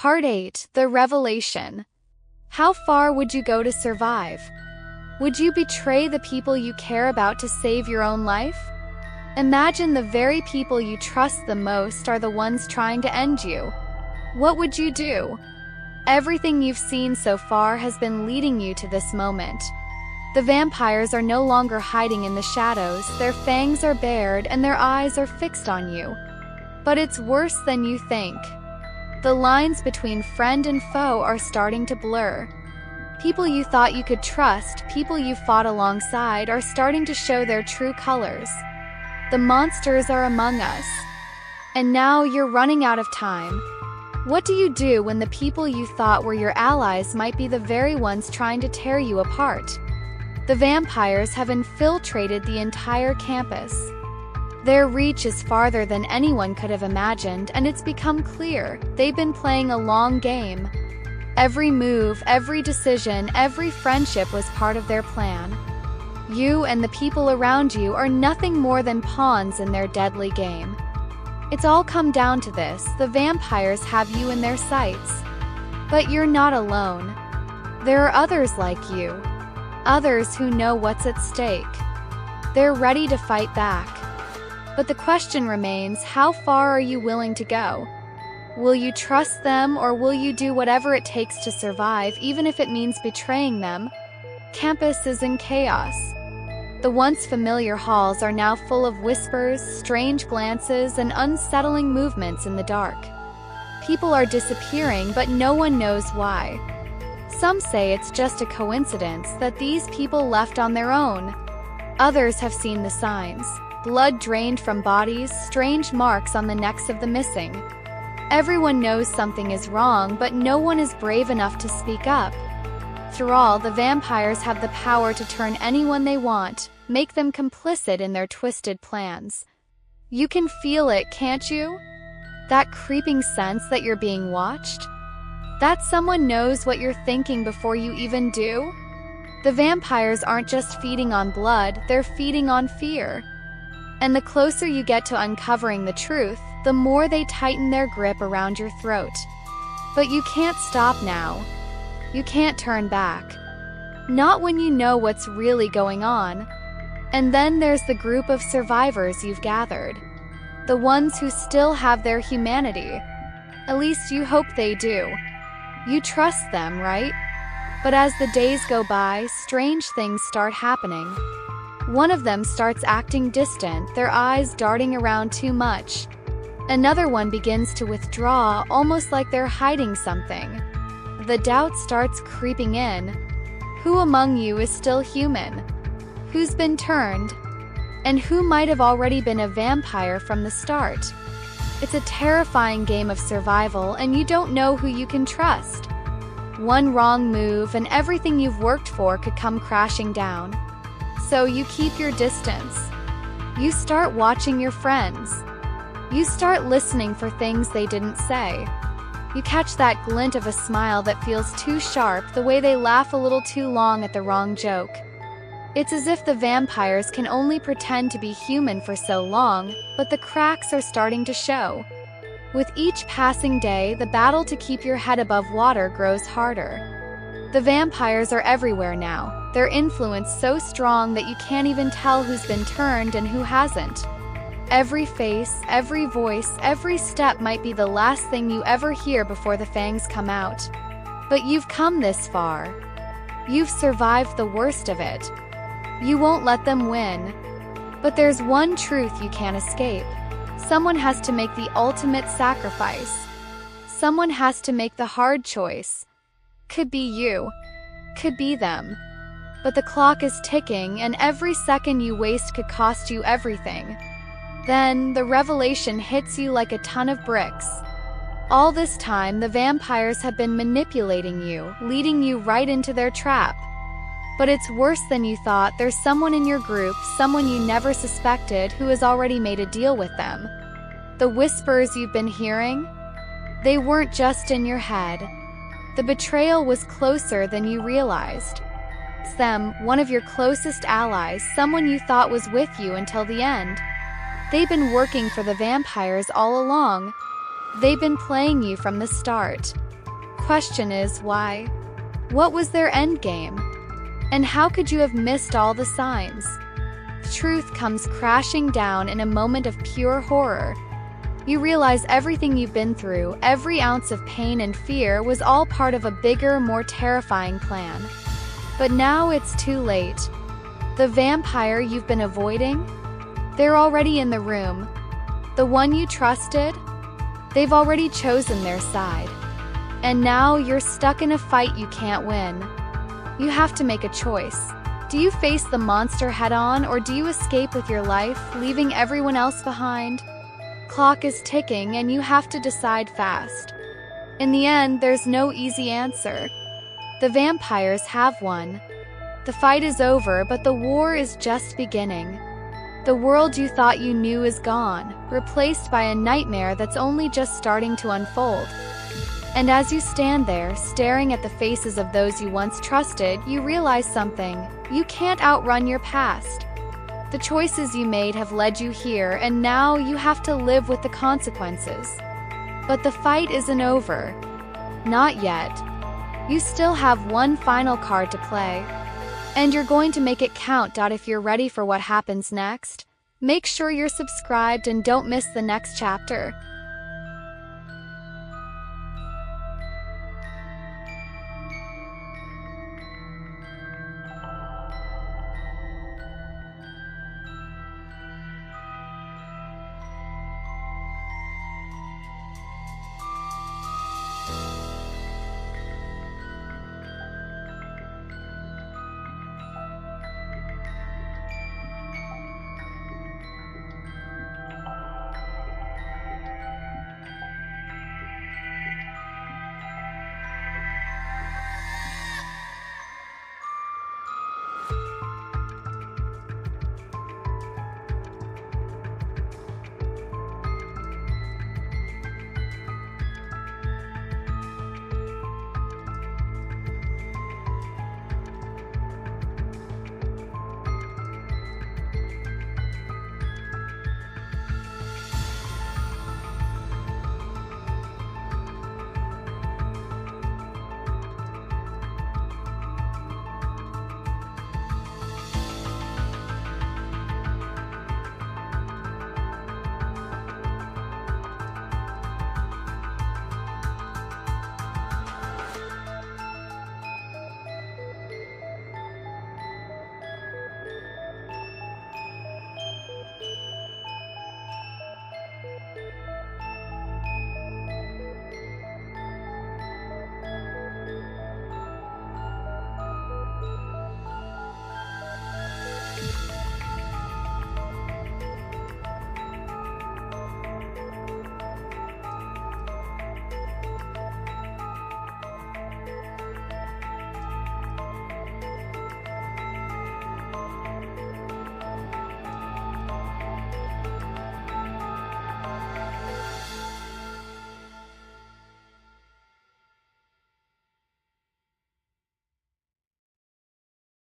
Part 8. The Revelation. How far would you go to survive? Would you betray the people you care about to save your own life? Imagine the very people you trust the most are the ones trying to end you. What would you do? Everything you've seen so far has been leading you to this moment. The vampires are no longer hiding in the shadows, their fangs are bared and their eyes are fixed on you. But it's worse than you think. The lines between friend and foe are starting to blur. People you thought you could trust, people you fought alongside, are starting to show their true colors. The monsters are among us. And now you're running out of time. What do you do when the people you thought were your allies might be the very ones trying to tear you apart? The vampires have infiltrated the entire campus. Their reach is farther than anyone could have imagined, and it's become clear they've been playing a long game. Every move, every decision, every friendship was part of their plan. You and the people around you are nothing more than pawns in their deadly game. It's all come down to this: the vampires have you in their sights. But you're not alone. There are others like you. Others who know what's at stake. They're ready to fight back. But the question remains, how far are you willing to go? Will you trust them, or will you do whatever it takes to survive, even if it means betraying them? Campus is in chaos. The once familiar halls are now full of whispers, strange glances, and unsettling movements in the dark. People are disappearing, but no one knows why. Some say it's just a coincidence that these people left on their own. Others have seen the signs. Blood drained from bodies, strange marks on the necks of the missing. Everyone knows something is wrong, but no one is brave enough to speak up. Through all, the vampires have the power to turn anyone they want, make them complicit in their twisted plans. You can feel it, can't you? That creeping sense that you're being watched? That someone knows what you're thinking before you even do? The vampires aren't just feeding on blood, they're feeding on fear. And the closer you get to uncovering the truth, the more they tighten their grip around your throat. But you can't stop now. You can't turn back. Not when you know what's really going on. And then there's the group of survivors you've gathered. The ones who still have their humanity. At least you hope they do. You trust them, right? But as the days go by, strange things start happening. One of them starts acting distant, their eyes darting around too much. Another one begins to withdraw, almost like they're hiding something. The doubt starts creeping in. Who among you is still human? Who's been turned? And who might have already been a vampire from the start? It's a terrifying game of survival, and you don't know who you can trust. One wrong move and everything you've worked for could come crashing down. So you keep your distance. You start watching your friends. You start listening for things they didn't say. You catch that glint of a smile that feels too sharp, the way they laugh a little too long at the wrong joke. It's as if the vampires can only pretend to be human for so long, but the cracks are starting to show. With each passing day, the battle to keep your head above water grows harder. The vampires are everywhere now, their influence so strong that you can't even tell who's been turned and who hasn't. Every face, every voice, every step might be the last thing you ever hear before the fangs come out. But you've come this far. You've survived the worst of it. You won't let them win. But there's one truth you can't escape. Someone has to make the ultimate sacrifice. Someone has to make the hard choice. Could be you. Could be them. But the clock is ticking, and every second you waste could cost you everything. Then, the revelation hits you like a ton of bricks. All this time, the vampires have been manipulating you, leading you right into their trap. But it's worse than you thought. There's someone in your group, someone you never suspected, who has already made a deal with them. The whispers you've been hearing? They weren't just in your head. The betrayal was closer than you realized. It's them, one of your closest allies, someone you thought was with you until the end. They've been working for the vampires all along. They've been playing you from the start. question is, why? What was their endgame? And how could you have missed all the signs? Truth comes crashing down in a moment of pure horror. You realize everything you've been through, every ounce of pain and fear, was all part of a bigger, more terrifying plan. But now it's too late. The vampire you've been avoiding? They're already in the room. The one you trusted? They've already chosen their side. And now you're stuck in a fight you can't win. You have to make a choice. Do you face the monster head-on, or do you escape with your life, leaving everyone else behind? Clock is ticking and you have to decide fast. In the end, there's no easy answer. The vampires have won. The fight is over, but the war is just beginning. The world you thought you knew is gone, replaced by a nightmare that's only just starting to unfold. And as you stand there, staring at the faces of those you once trusted, you realize something. You can't outrun your past. The choices you made have led you here, and now you have to live with the consequences. But the fight isn't over. Not yet. You still have one final card to play. And you're going to make it count. If you're ready for what happens next, make sure you're subscribed and don't miss the next chapter.